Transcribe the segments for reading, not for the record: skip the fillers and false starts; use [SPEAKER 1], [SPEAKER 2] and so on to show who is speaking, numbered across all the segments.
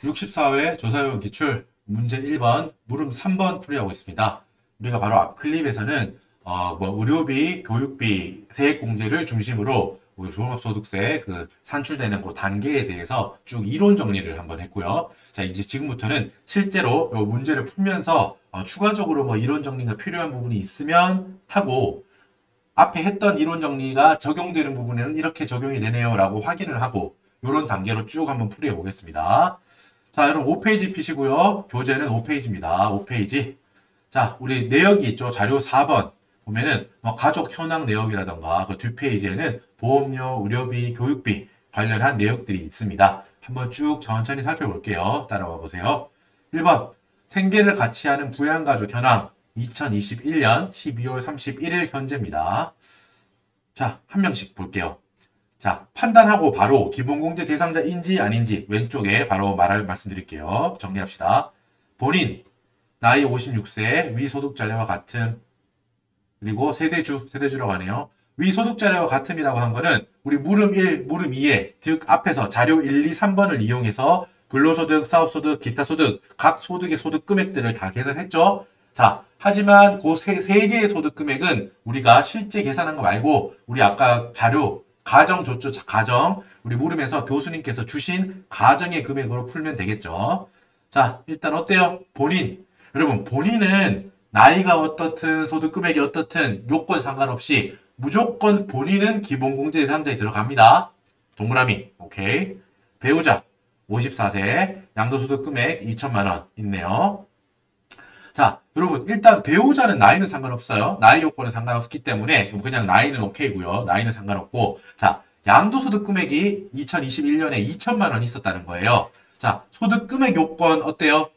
[SPEAKER 1] 64회 조사용 기출 문제 1번, 물음 3번 풀이하고 있습니다. 우리가 바로 앞 클립에서는 의료비, 교육비, 세액공제를 중심으로 우리 종합소득세 산출되는 그 단계에 대해서 쭉 이론 정리를 한번 했고요. 자, 이제 지금부터는 실제로 이 문제를 풀면서 추가적으로 뭐 이론 정리가 필요한 부분이 있으면 하고, 앞에 했던 이론 정리가 적용되는 부분에는 이렇게 적용이 되네요 라고 확인을 하고, 이런 단계로 쭉 한번 풀이해 보겠습니다. 자, 여러분 5페이지 피시고요. 교재는 5페이지입니다. 5페이지. 자, 우리 내역이 있죠. 자료 4번 보면은 뭐 가족 현황 내역이라던가 그 뒷페이지에는 보험료, 의료비, 교육비 관련한 내역들이 있습니다. 한번 쭉 천천히 살펴볼게요. 따라와 보세요. 1번 생계를 같이 하는 부양가족 현황 2021년 12월 31일 현재입니다. 자, 한 명씩 볼게요. 자, 판단하고 바로 기본공제 대상자인지 아닌지 왼쪽에 바로 말씀드릴게요. 정리합시다. 본인, 나이 56세, 위소득자료와 같음, 그리고 세대주라고 하네요. 위소득자료와 같음이라고 한 거는 우리 물음 1, 물음 2에 즉 앞에서 자료 1, 2, 3번을 이용해서 근로소득, 사업소득, 기타소득, 각 소득의 소득 금액들을 다 계산했죠. 자, 하지만 그 세 개의 소득 금액은 우리가 실제 계산한 거 말고 우리 아까 자료 가정 줬죠. 가정. 우리 물음에서 교수님께서 주신 가정의 금액으로 풀면 되겠죠. 자, 일단 어때요? 본인. 여러분, 본인은 나이가 어떻든 소득 금액이 어떻든 요건 상관없이 무조건 본인은 기본공제 대상자에 들어갑니다. 동그라미. 오케이. 배우자. 54세. 양도소득 금액 2천만 원 있네요. 자, 여러분 일단 배우자는 나이는 상관없어요. 나이 요건은 상관없기 때문에 그냥 나이는 오케이고요. 나이는 상관없고, 자, 양도소득 금액이 2021년에 2천만 원 있었다는 거예요. 자, 소득 금액 요건 어때요?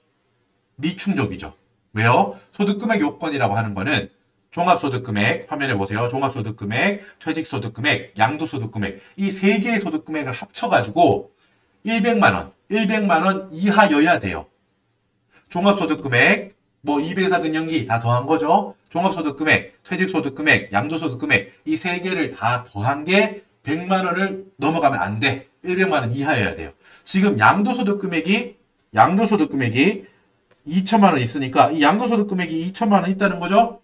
[SPEAKER 1] 미충족이죠. 왜요? 소득 금액 요건이라고 하는 거는 종합소득 금액, 화면에 보세요. 종합소득 금액, 퇴직소득 금액, 양도소득 금액, 이 세 개의 소득 금액을 합쳐가지고 100만 원, 100만 원 이하여야 돼요. 종합소득 금액, 뭐 이배사 근영기 다 더한 거죠. 종합소득금액, 퇴직소득금액, 양도소득금액 이 세 개를 다 더한 게 100만 원을 넘어가면 안 돼. 100만 원 이하여야 돼요. 지금 양도소득금액이 2천만 원 있으니까 이 양도소득금액이 2천만 원 있다는 거죠?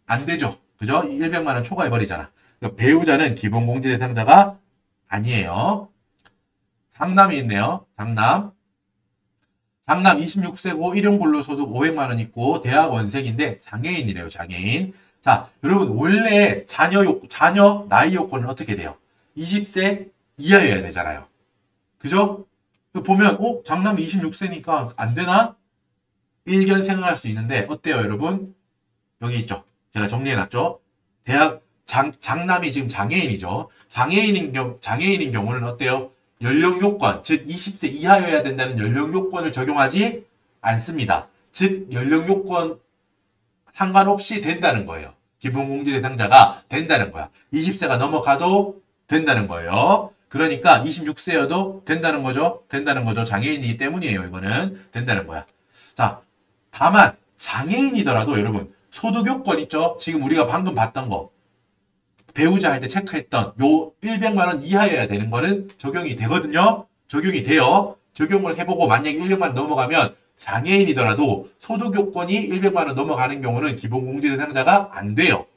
[SPEAKER 1] 안 되죠. 그죠? 100만 원 초과해버리잖아. 그러니까 배우자는 기본공제 대상자가 아니에요. 상남이 있네요. 상남 26세고 일용근로소득 500만 원 있고 대학원생인데 장애인이래요. 장애인. 자, 여러분 원래 자녀 나이 요건은 어떻게 돼요? 20세 이하여야 되잖아요. 그죠? 보면 장남이 26세니까 안 되나? 일견 생각할 수 있는데 어때요, 여러분? 여기 있죠. 제가 정리해놨죠. 장남이 지금 장애인이죠. 장애인인 경우는 어때요? 연령 요건, 즉 20세 이하여야 된다는 연령 요건을 적용하지 않습니다. 즉 연령 요건 상관없이 된다는 거예요. 기본공제 대상자가 된다는 거야. 20세가 넘어가도 된다는 거예요. 그러니까 26세여도 된다는 거죠. 장애인이기 때문이에요. 이거는 된다는 거야. 자, 다만 장애인이더라도 여러분 소득 요건 있죠. 지금 우리가 방금 봤던 거. 배우자 할 때 체크했던 요 100만 원 이하여야 되는 거는 적용이 되거든요. 적용이 돼요. 적용을 해보고 만약에 100만 원 넘어가면 장애인이더라도 소득 요건이 100만 원 넘어가는 경우는 기본공제 대상자가 안 돼요.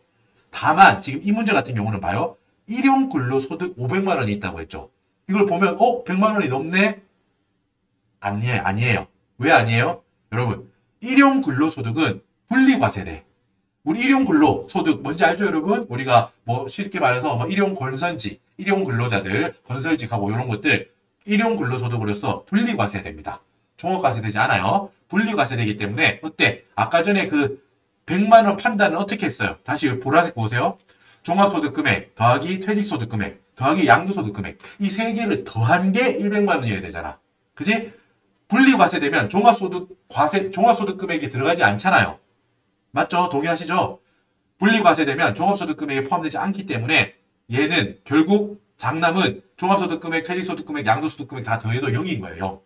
[SPEAKER 1] 다만 지금 이 문제 같은 경우는 봐요. 일용근로소득 500만 원이 있다고 했죠. 이걸 보면 100만 원이 넘네? 아니에요. 왜 아니에요? 여러분 일용근로소득은 분리과세돼. 우리 일용근로소득 뭔지 알죠, 여러분? 우리가 뭐 쉽게 말해서 뭐 일용건선지, 일용근로자들, 건설직하고 이런 것들 일용근로소득으로서 분리과세됩니다. 종합과세되지 않아요. 분리과세되기 때문에 어때? 아까 전에 그 100만 원 판단은 어떻게 했어요? 다시 보라색 보세요. 종합소득금액 더하기 퇴직소득금액 더하기 양도소득금액 이 세 개를 더한 게 100만 원이어야 되잖아. 그지? 분리과세되면 종합소득금액이 들어가지 않잖아요. 맞죠? 동의하시죠? 분리과세되면 종합소득금액에 포함되지 않기 때문에 얘는 결국 장남은 종합소득금액, 퇴직소득금액, 양도소득금액 다 더해도 0인 거예요. 0.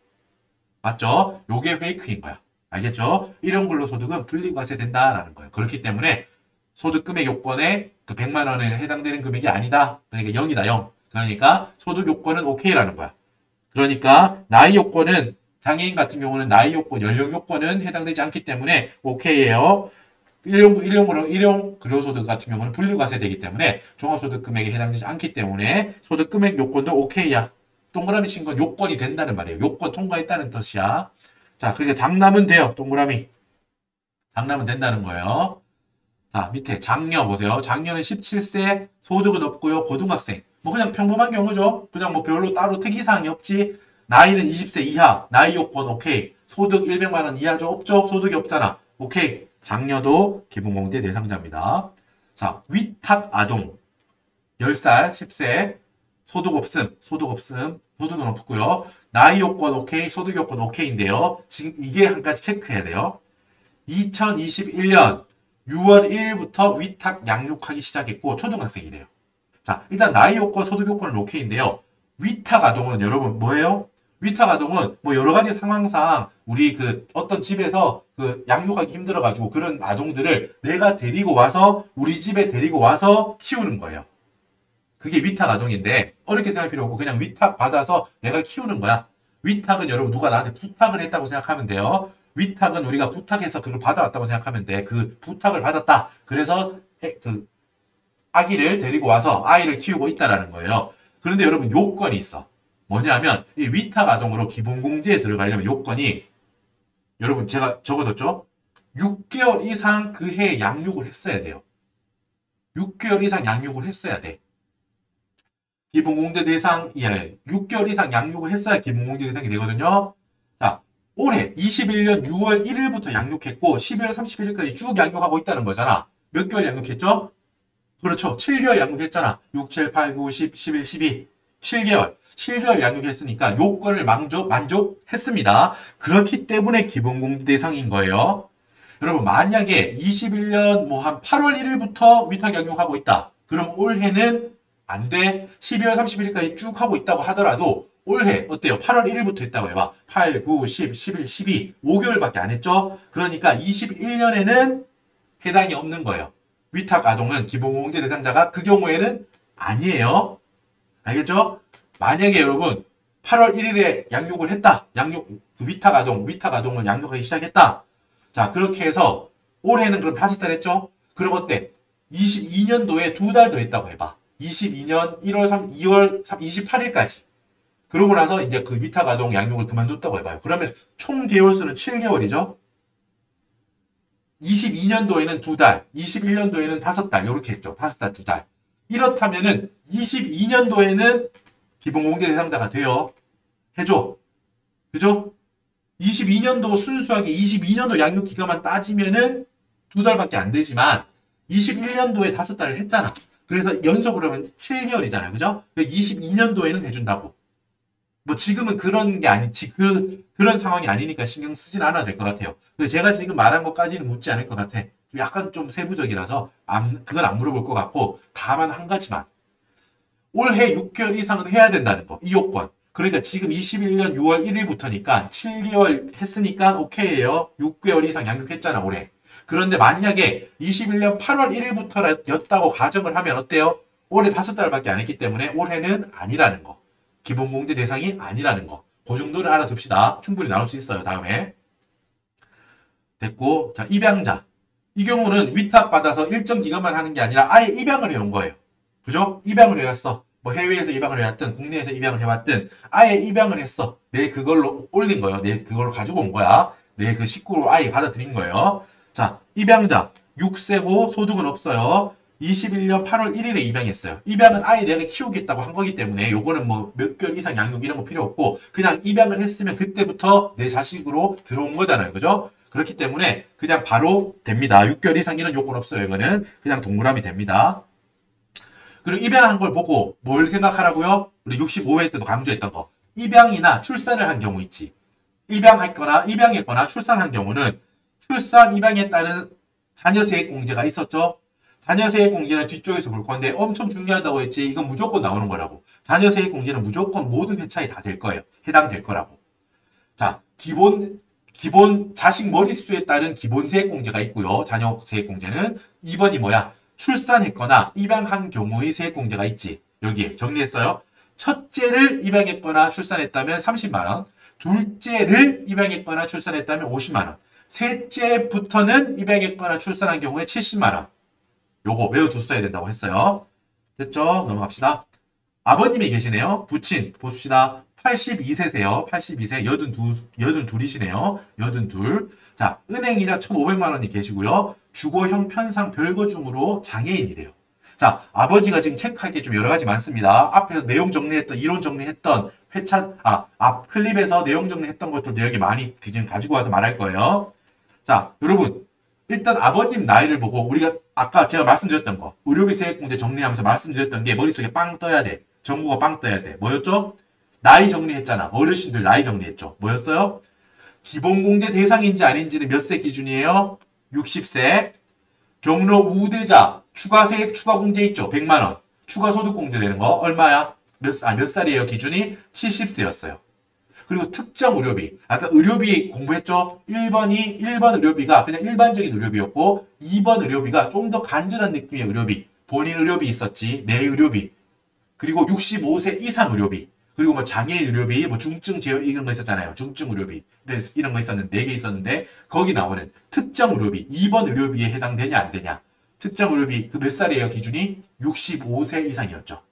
[SPEAKER 1] 맞죠? 요게 페이크인 거야. 알겠죠? 일용근로소득은 분리과세된다라는 거예요. 그렇기 때문에 소득금액 요건에 그 100만 원에 해당되는 금액이 아니다. 그러니까 0이다. 0. 그러니까 소득 요건은 오케이라는 거야. 그러니까 나이 요건은 장애인 같은 경우는 나이 요건, 연령 요건은 해당되지 않기 때문에 오케이예요. 일용 근로소득 같은 경우는 분류과세 되기 때문에 종합소득 금액에 해당되지 않기 때문에 소득 금액 요건도 오케이야. 동그라미 친 건 요건이 된다는 말이에요. 요건 통과했다는 뜻이야. 자, 그러니까 장남은 돼요. 동그라미. 장남은 된다는 거예요. 자, 밑에 장녀 보세요. 장녀는 17세, 소득은 없고요. 고등학생. 뭐 그냥 평범한 경우죠. 그냥 뭐 별로 따로 특이사항이 없지. 나이는 20세 이하. 나이 요건 오케이. 소득 100만 원 이하죠. 없죠. 소득이 없잖아. 오케이. 장녀도 기본공제 대상자입니다. 자, 위탁 아동. 10살, 10세. 소득 없음. 소득은 없고요. 나이 요건 오케이. 소득 요건 오케이인데요. 지금 이게 한 가지 체크해야 돼요. 2021년 6월 1일부터 위탁 양육하기 시작했고 초등학생이래요. 자, 일단 나이 요건, 소득 요건은 오케이인데요. 위탁 아동은 여러분 뭐예요? 위탁 아동은 뭐 여러 가지 상황상 우리 그 어떤 집에서 그 양육하기 힘들어가지고 그런 아동들을 내가 데리고 와서 우리 집에 데리고 와서 키우는 거예요. 그게 위탁 아동인데 어렵게 생각할 필요 없고 그냥 위탁 받아서 내가 키우는 거야. 위탁은 여러분 누가 나한테 부탁을 했다고 생각하면 돼요. 위탁은 우리가 부탁해서 그걸 받아왔다고 생각하면 돼. 그 부탁을 받았다. 그래서 그 아기를 데리고 와서 아이를 키우고 있다라는 거예요. 그런데 여러분 요건이 있어. 뭐냐면 이 위탁 아동으로 기본공제에 들어가려면 요건이 여러분 제가 적어뒀죠? 6개월 이상 그 해에 양육을 했어야 돼요. 6개월 이상 양육을 했어야 돼. 기본공제 대상 이하에 6개월 이상 양육을 했어야 기본공제 대상이 되거든요. 자, 올해 21년 6월 1일부터 양육했고 12월 31일까지 쭉 양육하고 있다는 거잖아. 몇 개월 양육했죠? 그렇죠. 7개월 양육했잖아. 6, 7, 8, 9, 10, 11, 12. 7개월. 7개월 양육했으니까 요건을 만족했습니다. 그렇기 때문에 기본공제 대상인 거예요. 여러분 만약에 21년 뭐 한 8월 1일부터 위탁 양육하고 있다. 그럼 올해는 안 돼. 12월 31일까지 쭉 하고 있다고 하더라도 올해 어때요? 8월 1일부터 했다고 해봐. 8, 9, 10, 11, 12. 5개월밖에 안 했죠? 그러니까 21년에는 해당이 없는 거예요. 위탁 아동은 기본공제 대상자가 그 경우에는 아니에요. 알겠죠? 만약에 여러분 8월 1일에 양육을 했다. 그 위탁 아동을 양육하기 시작했다. 자, 그렇게 해서 올해는 그럼 5달 했죠? 그럼 어때? 22년도에 2달 더 했다고 해봐. 22년 2월 28일까지. 그러고 나서 이제 그 위탁 아동 양육을 그만뒀다고 해봐요. 그러면 총 개월수는 7개월이죠? 22년도에는 2달, 21년도에는 5달, 이렇게 했죠. 5달, 2달. 이렇다면은 22년도에는 기본공제 대상자가 돼요. 해줘. 그죠? 22년도 순수하게 22년도 양육 기간만 따지면은 2달밖에 안 되지만 21년도에 5달을 했잖아. 그래서 연속으로 하면 7개월이잖아요. 그죠? 22년도에는 해준다고. 뭐 지금은 그런 게 그런 상황이 아니니까 신경 쓰진 않아도 될 것 같아요. 근데 제가 지금 말한 것까지는 묻지 않을 것 같아. 약간 좀 세부적이라서 그건 안 물어볼 것 같고 다만 한 가지만. 올해 6개월 이상은 해야 된다는 거. 이 요건. 그러니까 지금 21년 6월 1일부터니까 7개월 했으니까 오케이예요. 6개월 이상 양육했잖아 올해. 그런데 만약에 21년 8월 1일부터였다고 가정을 하면 어때요? 올해 5달밖에 안 했기 때문에 올해는 아니라는 거. 기본공제 대상이 아니라는 거. 그 정도를 알아둡시다. 충분히 나올 수 있어요. 다음에. 됐고. 자, 입양자. 이 경우는 위탁받아서 일정 기간만 하는 게 아니라 아예 입양을 해온 거예요. 그죠? 입양을 해왔어. 뭐 해외에서 입양을 해왔든 국내에서 입양을 해왔든 아예 입양을 했어. 내 그걸로 올린 거예요. 내 그걸로 가지고 온 거야. 내 그 식구로 아예 받아들인 거예요. 자, 입양자. 6세고 소득은 없어요. 21년 8월 1일에 입양했어요. 입양은 아예 내가 키우겠다고 한 거기 때문에 요거는 뭐 몇 개월 이상 양육 이런 거 필요 없고 그냥 입양을 했으면 그때부터 내 자식으로 들어온 거잖아요. 그죠? 그렇기 때문에 그냥 바로 됩니다. 6개월 이상 이런 요건 없어요. 이거는 그냥 동그라미 됩니다. 그리고 입양한 걸 보고 뭘 생각하라고요? 우리 65회 때도 강조했던 거. 입양이나 출산을 한 경우 있지. 입양했거나 출산한 경우는 출산, 입양에 따른 자녀세액공제가 있었죠? 자녀세액공제는 뒤쪽에서 볼 건데 엄청 중요하다고 했지. 이건 무조건 나오는 거라고. 자녀세액공제는 무조건 모든 회차에 다 될 거예요. 해당될 거라고. 자, 기본 자식 머릿수에 따른 기본세액공제가 있고요. 자녀세액공제는 2번이 뭐야? 출산했거나 입양한 경우의 세액공제가 있지. 여기에 정리했어요. 첫째를 입양했거나 출산했다면 30만 원. 둘째를 입양했거나 출산했다면 50만 원. 셋째부터는 입양했거나 출산한 경우에 70만 원. 요거 외워뒀어야 된다고 했어요. 됐죠? 넘어갑시다. 아버님이 계시네요. 부친 봅시다. 82세세요. 82세 82이시네요. 82. 자, 은행이자 1,500만 원이 계시고요. 주거 형편상 별거 중으로 장애인이래요. 자, 아버지가 지금 체크할 게 좀 여러 가지 많습니다. 앞에서 내용 정리했던, 이론 정리했던, 앞 클립에서 내용 정리했던 것들도 여기 많이 지금 가지고 와서 말할 거예요. 자, 여러분. 일단 아버님 나이를 보고 우리가 아까 제가 말씀드렸던 거, 의료비 세액공제 정리하면서 말씀드렸던 게 머릿속에 빵 떠야 돼. 정보가 빵 떠야 돼. 뭐였죠? 나이 정리했잖아. 어르신들 나이 정리했죠. 뭐였어요? 기본공제 대상인지 아닌지는 몇 세 기준이에요? 60세. 경로 우대자 추가세액 추가공제 있죠? 100만 원. 추가소득공제 되는 거 얼마야? 몇 살이에요? 기준이 70세였어요. 그리고 특정 의료비. 아까 의료비 공부했죠? 1번 의료비가 그냥 일반적인 의료비였고 2번 의료비가 좀 더 간절한 느낌의 의료비. 본인 의료비 있었지. 내 의료비. 그리고 65세 이상 의료비. 그리고 뭐 장애인 의료비, 뭐 중증 제어 이런 거 있었잖아요. 중증 의료비. 이런 거 있었는데 4개 있었는데 거기 나오는 특정 의료비. 2번 의료비에 해당되냐 안 되냐. 특정 의료비 그 몇 살이에요? 기준이 65세 이상이었죠.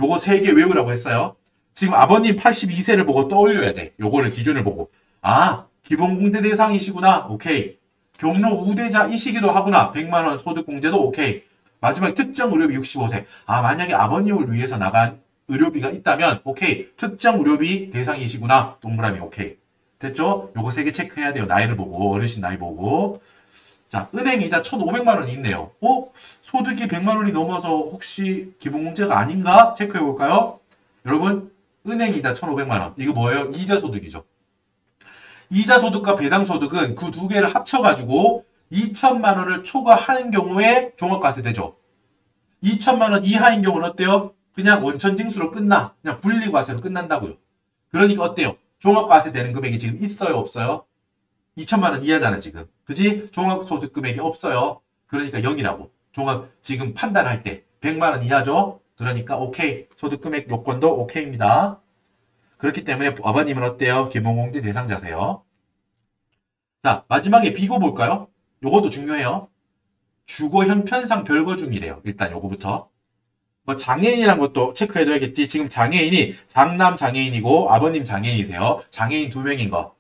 [SPEAKER 1] 요거 3개 외우라고 했어요. 지금 아버님 82세를 보고 떠올려야 돼. 요거를 기준을 보고. 아, 기본공제 대상이시구나. 오케이. 경로 우대자이시기도 하구나. 100만 원 소득공제도 오케이. 마지막에 특정 의료비 65세. 아, 만약에 아버님을 위해서 나간 의료비가 있다면 오케이. 특정 의료비 대상이시구나. 동그라미 오케이. 됐죠? 요거 3개 체크해야 돼요. 나이를 보고, 어르신 나이 보고. 자, 은행이자 1,500만 원이 있네요. 소득이 100만 원이 넘어서 혹시 기본공제가 아닌가? 체크해 볼까요? 여러분, 은행이자 1,500만 원. 이거 뭐예요? 이자소득이죠. 이자소득과 배당소득은 그 두 개를 합쳐가지고 2천만 원을 초과하는 경우에 종합과세 되죠. 2천만 원 이하인 경우는 어때요? 그냥 원천징수로 끝나. 그냥 분리과세로 끝난다고요. 그러니까 어때요? 종합과세 되는 금액이 지금 있어요? 없어요? 2천만 원 이하잖아 지금. 그지? 종합소득 금액이 없어요. 그러니까 0이라고. 지금 판단할 때 100만 원 이하죠? 그러니까 오케이. 소득금액 요건도 오케이입니다. 그렇기 때문에 아버님은 어때요? 기본공제 대상자세요. 자, 마지막에 비고 볼까요? 요것도 중요해요. 주거 형편상 별거 중이래요. 일단 요거부터. 뭐 장애인이란 것도 체크해둬야겠지. 지금 장애인이 장남 장애인이고 아버님 장애인이세요. 장애인 2명인 거.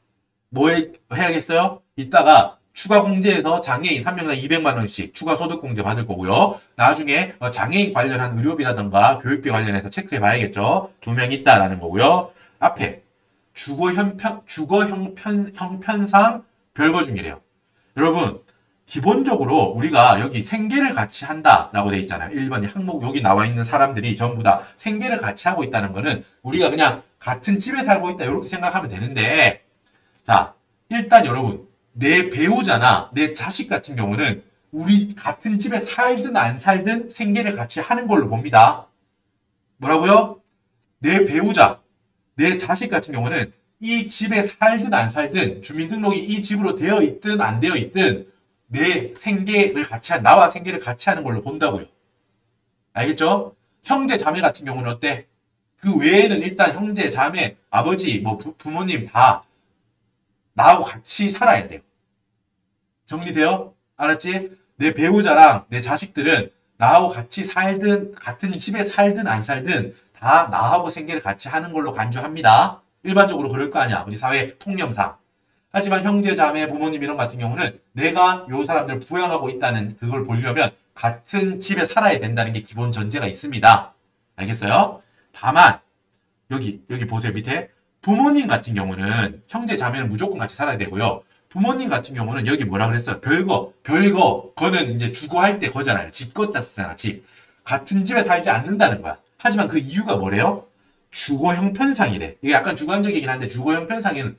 [SPEAKER 1] 뭐 해야겠어요? 이따가 추가 공제에서 장애인 한 명당 200만 원씩 추가 소득 공제 받을 거고요. 나중에 장애인 관련한 의료비라든가 교육비 관련해서 체크해 봐야겠죠. 2명 있다라는 거고요. 앞에 주거 형편상 별거 중이래요. 여러분, 기본적으로 우리가 여기 생계를 같이 한다라고 돼 있잖아요. 1번 항목 여기 나와 있는 사람들이 전부 다 생계를 같이 하고 있다는 거는 우리가 그냥 같은 집에 살고 있다 이렇게 생각하면 되는데, 자, 일단 여러분, 내 배우자나 내 자식 같은 경우는 우리 같은 집에 살든 안 살든 생계를 같이 하는 걸로 봅니다. 뭐라고요? 내 배우자, 내 자식 같은 경우는 이 집에 살든 안 살든 주민등록이 이 집으로 되어 있든 안 되어 있든 내 생계를 같이 나와 생계를 같이 하는 걸로 본다고요. 알겠죠? 형제 자매 같은 경우는 어때? 그 외에는 일단 형제 자매, 아버지, 뭐 부모님 다 나하고 같이 살아야 돼요. 정리돼요? 알았지? 내 배우자랑 내 자식들은 나하고 같이 살든 같은 집에 살든 안 살든 다 나하고 생계를 같이 하는 걸로 간주합니다. 일반적으로 그럴 거 아니야. 우리 사회 통념상. 하지만 형제, 자매, 부모님 이런 같은 경우는 내가 요 사람들을 부양하고 있다는 그걸 보려면 같은 집에 살아야 된다는 게 기본 전제가 있습니다. 알겠어요? 다만 여기 보세요. 밑에 부모님 같은 경우는 형제, 자매는 무조건 같이 살아야 되고요. 부모님 같은 경우는 여기 뭐라 그랬어요? 별거. 거는 이제 주거할 때 거잖아요. 집 거자 쓰잖아. 집. 같은 집에 살지 않는다는 거야. 하지만 그 이유가 뭐래요? 주거 형편상이래. 이게 약간 주관적이긴 한데 주거 형편상에는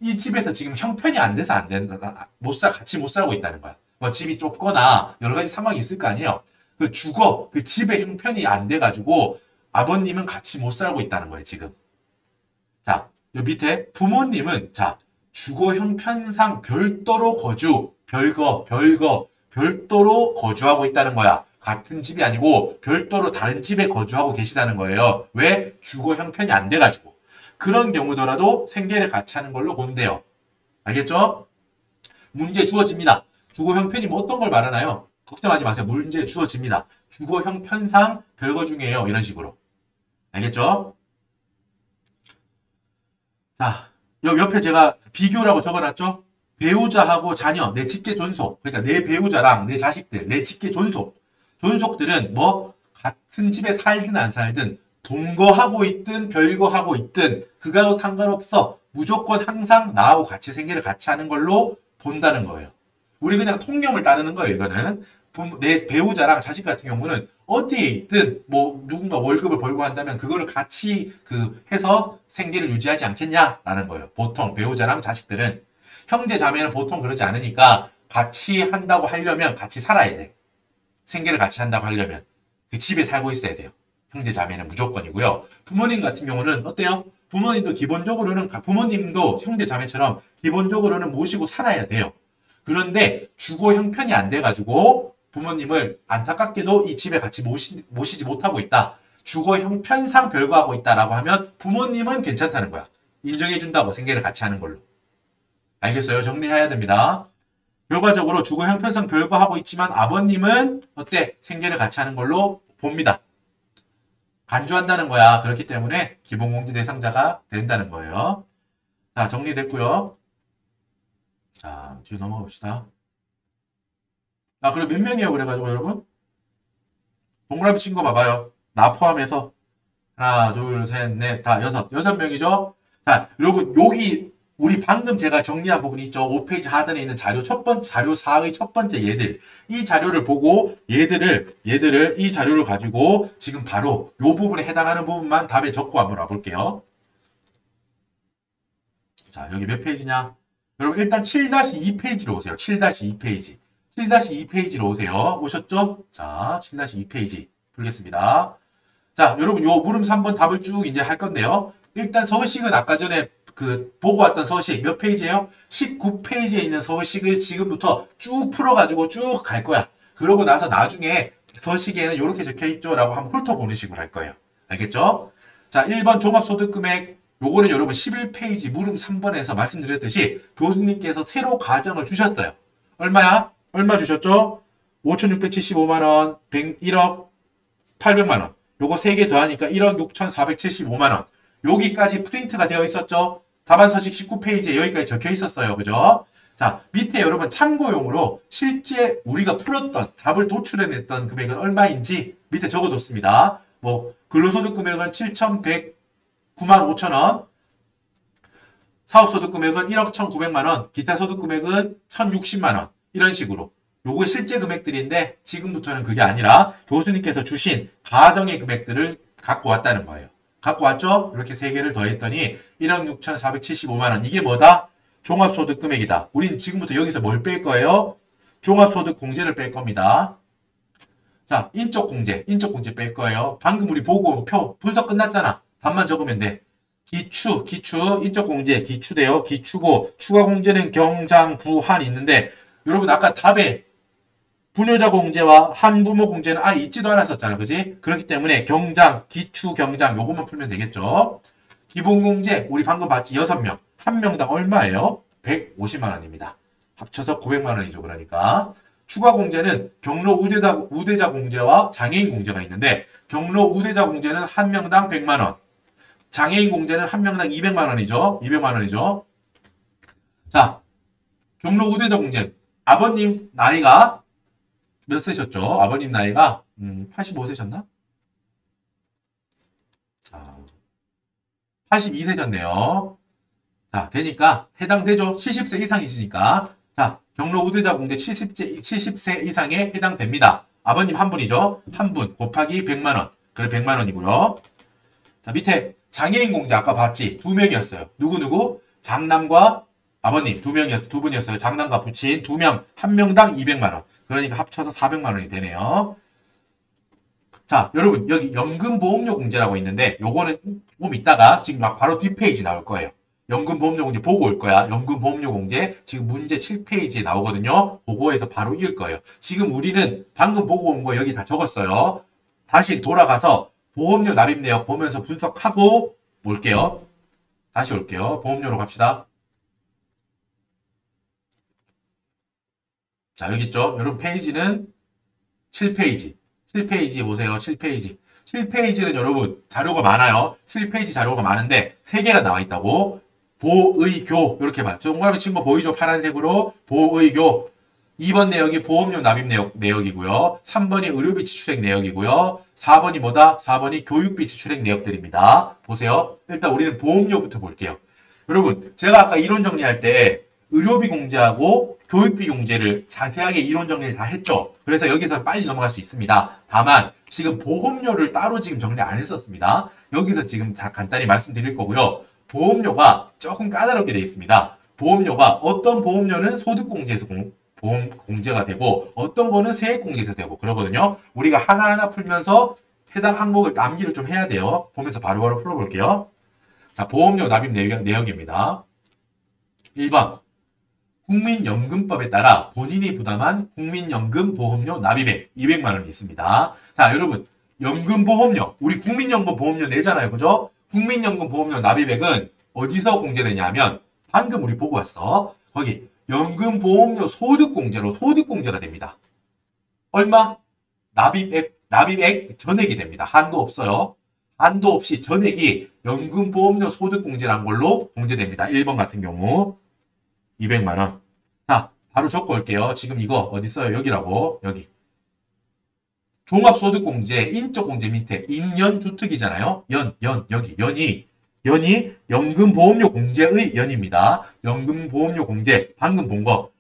[SPEAKER 1] 이 집에서 지금 형편이 안 돼서 안 된다. 같이 못 살고 있다는 거야. 뭐 집이 좁거나 여러 가지 상황이 있을 거 아니에요. 그 집의 형편이 안 돼가지고 아버님은 같이 못 살고 있다는 거예요, 지금. 자, 요 밑에 부모님은 자, 주거 형편상 별도로 별도로 거주하고 있다는 거야. 같은 집이 아니고 별도로 다른 집에 거주하고 계시다는 거예요. 왜? 주거 형편이 안 돼가지고. 그런 경우더라도 생계를 같이 하는 걸로 본대요. 알겠죠? 문제 주어집니다. 주거 형편이 뭐 어떤 걸 말하나요? 걱정하지 마세요. 문제 주어집니다. 주거 형편상 별거 중이에요. 이런 식으로. 알겠죠? 자, 여기 옆에 제가 비교라고 적어놨죠? 배우자하고 자녀, 내 직계 존속. 그러니까 내 배우자랑 내 자식들, 내 직계 존속. 존속들은 뭐 같은 집에 살든 안 살든 동거하고 있든 별거하고 있든 그거하고 상관없어. 무조건 항상 나하고 같이 생계를 같이 하는 걸로 본다는 거예요. 우리 그냥 통념을 따르는 거예요. 이거는 내 배우자랑 자식 같은 경우는 어디에 있든 뭐 누군가 월급을 벌고 한다면 그거를 같이 해서 생계를 유지하지 않겠냐라는 거예요. 보통 배우자랑 자식들은 형제 자매는 보통 그러지 않으니까 같이 한다고 하려면 같이 살아야 돼. 생계를 같이 한다고 하려면 그 집에 살고 있어야 돼요. 형제 자매는 무조건이고요. 부모님 같은 경우는 어때요? 부모님도 기본적으로는 부모님도 형제 자매처럼 기본적으로는 모시고 살아야 돼요. 그런데 주거 형편이 안 돼가지고 부모님을 안타깝게도 이 집에 같이 모시지 못하고 있다. 주거 형편상 별거하고 있다라고 하면 부모님은 괜찮다는 거야. 인정해준다고 생계를 같이 하는 걸로. 알겠어요? 정리해야 됩니다. 결과적으로 주거 형편상 별거하고 있지만 아버님은 어때? 생계를 같이 하는 걸로 봅니다. 간주한다는 거야. 그렇기 때문에 기본공제 대상자가 된다는 거예요. 자, 정리됐고요. 자, 뒤로 넘어가 봅시다. 자, 그럼 몇 명이에요? 그래가지고 여러분? 동그라미 친 거 봐봐요. 나 포함해서 하나, 둘, 셋, 넷, 다 여섯 명이죠? 자, 여러분 여기 우리 방금 제가 정리한 부분 있죠? 5페이지 하단에 있는 자료 자료 4의 첫 번째 얘들. 이 자료를 보고 얘들을 이 자료를 가지고 지금 바로 요 부분에 해당하는 부분만 답에 적고 한번 와볼게요. 자, 여기 몇 페이지냐? 여러분 일단 7-2페이지로 오세요. 7-2페이지. 7-2페이지로 오세요. 오셨죠? 자, 7-2페이지 풀겠습니다. 자, 여러분 요 물음 3번 답을 쭉 이제 할 건데요. 일단 서식은 아까 전에 보고 왔던 서식 몇 페이지예요? 19페이지에 있는 서식을 지금부터 쭉 풀어가지고 쭉 갈 거야. 그러고 나서 나중에 서식에는 이렇게 적혀있죠? 라고 한번 훑어보는 식으로 할 거예요. 알겠죠? 자, 1번 종합소득금액. 요거는 여러분 11페이지 물음 3번에서 말씀드렸듯이 교수님께서 새로 가정을 주셨어요. 얼마야? 얼마 주셨죠? 5,675만원, 1억 800만원. 요거 3개 더하니까 1억 6,475만원. 여기까지 프린트가 되어 있었죠? 답안 서식 19페이지에 여기까지 적혀 있었어요. 그죠? 자, 밑에 여러분 참고용으로 실제 우리가 풀었던 답을 도출해냈던 금액은 얼마인지 밑에 적어뒀습니다. 뭐 근로소득 금액은 7,109만 5천원, 사업소득 금액은 1억 1,900만원, 기타 소득 금액은 1,060만원. 이런 식으로. 요거 실제 금액들인데 지금부터는 그게 아니라 교수님께서 주신 가정의 금액들을 갖고 왔다는 거예요. 갖고 왔죠? 이렇게 3개를 더했더니 1억 6,475만원. 이게 뭐다? 종합소득 금액이다. 우린 지금부터 여기서 뭘 뺄 거예요? 종합소득 공제를 뺄 겁니다. 자, 인적 공제 뺄 거예요. 방금 우리 보고 표 분석 끝났잖아. 답만 적으면 돼. 기추, 인적 공제, 기추돼요. 기추고, 추가 공제는 경장, 부, 한 있는데, 여러분 아까 답에 부녀자 공제와 한부모 공제는 있지도 않았었잖아. 그지? 그렇기 때문에 경장, 기추, 경장 요것만 풀면 되겠죠. 기본공제 우리 방금 봤지? 6명. 한 명당 얼마예요? 150만원입니다. 합쳐서 900만원이죠. 그러니까 추가 공제는 경로 우대자 공제와 장애인 공제가 있는데 경로 우대자 공제는 한 명당 100만원. 장애인 공제는 한 명당 200만원이죠. 200만원이죠. 자, 경로 우대자 공제. 아버님 나이가 몇 세셨죠? 아버님 나이가 85세셨나? 자, 82세셨네요. 자, 되니까 해당되죠? 70세 이상이시니까. 자, 경로 우대자 공제 70세 이상에 해당됩니다. 아버님 한 분이죠? 한 분 곱하기 100만원. 그래 100만원이고요. 자, 밑에 장애인 공제 아까 봤지? 2명이었어요. 누구? 장남과 아버님 2명이었어요. 2분이었어요. 장남과 부친 2명. 한 명당 200만원. 그러니까 합쳐서 400만원이 되네요. 자, 여러분 여기 연금보험료 공제라고 있는데 요거는 조금 있다가 지금 막 바로 뒷페이지 나올 거예요. 연금보험료 공제 보고 올 거야. 연금보험료 공제 지금 문제 7페이지에 나오거든요. 그거에서 바로 읽을 거예요. 지금 우리는 방금 보고 온 거 여기 다 적었어요. 다시 돌아가서 보험료 납입 내역 보면서 분석하고 올게요. 다시 올게요. 보험료로 갑시다. 자, 여기 있죠? 여러분 페이지는 7페이지. 7페이지 보세요. 7페이지. 7페이지는 여러분 자료가 많아요. 7페이지 자료가 많은데 3개가 나와 있다고. 보의교 이렇게 봐. 동그라미 친 거 보이죠? 파란색으로 보의교. 2번 내역이 보험료 납입 내역이고요. 3번이 의료비 지출액 내역이고요. 4번이 뭐다? 4번이 교육비 지출액 내역들입니다. 보세요. 일단 우리는 보험료부터 볼게요. 여러분 제가 아까 이론 정리할 때 의료비 공제하고 교육비 공제를 자세하게 이론 정리를 다 했죠. 그래서 여기서 빨리 넘어갈 수 있습니다. 다만 지금 보험료를 따로 지금 정리 안 했었습니다. 여기서 지금 간단히 말씀드릴 거고요. 보험료가 조금 까다롭게 되어 있습니다. 보험료가 어떤 보험료는 소득공제에서 보험 공제가 되고 어떤 거는 세액공제에서 되고 그러거든요. 우리가 하나하나 풀면서 해당 항목을 암기를 좀 해야 돼요. 보면서 바로바로 풀어볼게요. 자, 보험료 납입 내역입니다. 1번 국민연금법에 따라 본인이 부담한 국민연금 보험료 납입액 200만 원이 있습니다. 자, 여러분 연금보험료 우리 국민연금 보험료 내잖아요. 그죠? 국민연금 보험료 납입액은 어디서 공제되냐면 방금 우리 보고 왔어. 거기 연금보험료 소득공제로 소득공제가 됩니다. 얼마? 납입액 전액이 됩니다. 한도 없어요. 한도 없이 전액이 연금보험료 소득공제란 걸로 공제됩니다. 1번 같은 경우 200만 원. 자, 바로 적고 올게요. 지금 이거 어디 써요? 여기라고. 여기. 종합소득공제, 인적공제 밑에 인연주특이잖아요. 여기. 연이 연금보험료 공제의 연입니다. 연금보험료 공제. 방금 본 거.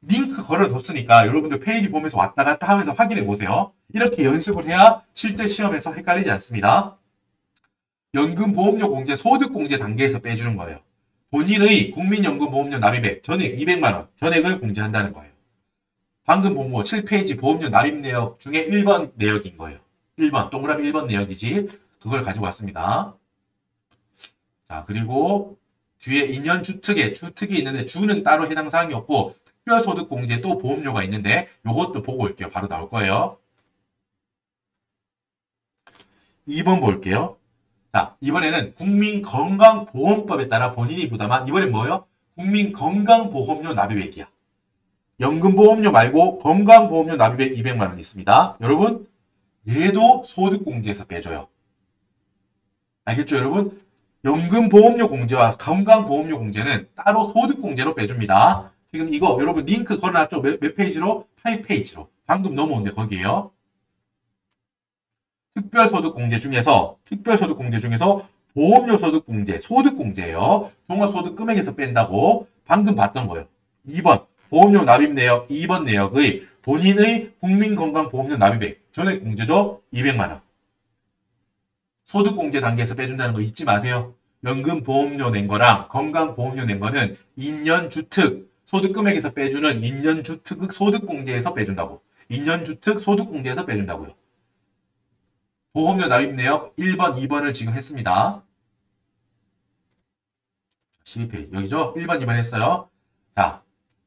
[SPEAKER 1] 링크 걸어뒀으니까 여러분들 페이지 보면서 왔다 갔다 하면서 확인해 보세요. 이렇게 연습을 해야 실제 시험에서 헷갈리지 않습니다. 연금보험료 공제, 소득공제 단계에서 빼주는 거예요. 본인의 국민연금보험료 납입액 전액 200만 원 전액을 공제한다는 거예요. 방금 본 거 7페이지 보험료 납입 내역 중에 1번 내역인 거예요. 1번 동그라미 1번 내역이지 그걸 가지고 왔습니다. 자, 그리고 뒤에 인연주특에 주특이 있는데 주는 따로 해당 사항이 없고 특별소득공제 또 보험료가 있는데 요것도 보고 올게요. 바로 나올 거예요. 2번 볼게요. 자, 이번에는 국민건강보험법에 따라 본인이 부담한 이번엔 뭐예요? 국민건강보험료 납입액이야. 연금보험료 말고 건강보험료 납입액 200만 원 있습니다. 여러분 얘도 소득공제에서 빼줘요. 알겠죠 여러분? 연금보험료 공제와 건강보험료 공제는 따로 소득공제로 빼줍니다. 지금 이거 여러분 링크 걸어놨죠? 몇 페이지로? 8페이지로. 방금 넘어온데 거기에요. 특별소득공제 중에서 보험료 소득공제, 소득공제예요. 종합소득 금액에서 뺀다고 방금 봤던 거예요. 2번 보험료 납입 내역 2번 내역의 본인의 국민건강보험료 납입액 전액 공제죠. 200만 원. 소득공제 단계에서 빼준다는 거 잊지 마세요. 연금보험료 낸 거랑 건강보험료 낸 거는 인연주특 소득금액에서 빼주는 인연주특 소득공제에서 빼준다고. 인연주특 소득공제에서 빼준다고요. 보험료 납입 내역 1번, 2번을 지금 했습니다. 12페이지. 여기죠? 1번, 2번 했어요. 자,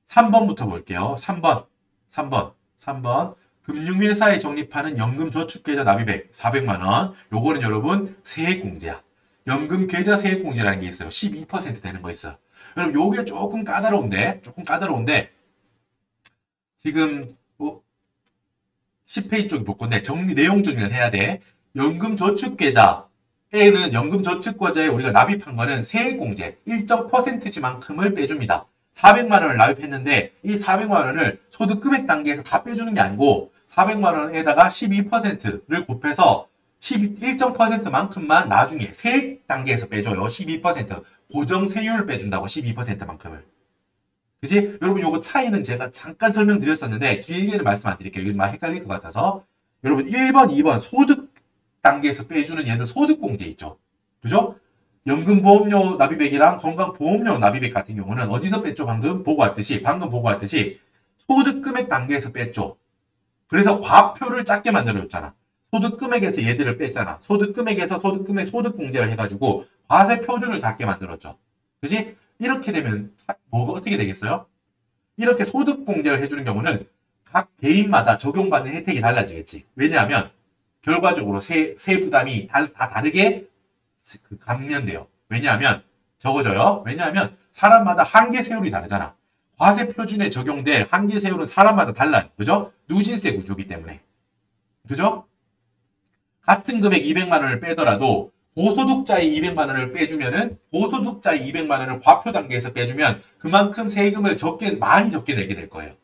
[SPEAKER 1] 3번부터 볼게요. 3번. 금융회사에 적립하는 연금저축계좌 납입액 400만 원. 요거는 여러분 세액공제야. 연금계좌 세액공제라는 게 있어요. 12% 되는 거 있어요. 여러분 요게 조금 까다로운데 지금 10페이지 쪽에 볼 건데 내용 정리를 해야 돼. 연금저축계좌에는 연금저축계좌에 우리가 납입한 거는 세액공제 일정 퍼센티지만큼을 빼줍니다. 400만 원을 납입했는데 이 400만 원을 소득금액 단계에서 다 빼주는 게 아니고 400만 원에다가 12%를 곱해서 일정 퍼센트만큼만 나중에 세액 단계에서 빼줘요. 12% 고정세율을 빼준다고 12%만큼을. 그지? 여러분 요거 차이는 제가 잠깐 설명드렸었는데 길게는 말씀 안 드릴게요. 이거 막 헷갈릴 것 같아서. 여러분 1번, 2번 소득 단계에서 빼주는 얘들 소득공제 있죠. 그죠? 연금보험료 납입액이랑 건강보험료 납입액 같은 경우는 어디서 뺐죠? 방금 보고 왔듯이 소득금액 단계에서 뺐죠. 그래서 과표를 작게 만들어줬잖아. 소득금액에서 얘들을 뺐잖아. 소득금액에서 소득공제를 해가지고 과세 표준을 작게 만들었죠. 그지? 이렇게 되면 뭐가 어떻게 되겠어요? 이렇게 소득공제를 해주는 경우는 각 개인마다 적용받는 혜택이 달라지겠지. 왜냐하면 결과적으로 세 부담이 다 다르게 감면돼요. 왜냐하면 적어져요. 왜냐하면 사람마다 한계 세율이 다르잖아. 과세 표준에 적용될 한계 세율은 사람마다 달라요. 그죠? 누진세 구조이기 때문에. 그죠? 같은 금액 200만 원을 빼더라도 고소득자의 200만 원을 빼주면은 고소득자의 200만 원을 과표 단계에서 빼주면 그만큼 세금을 많이 적게 내게 될 거예요.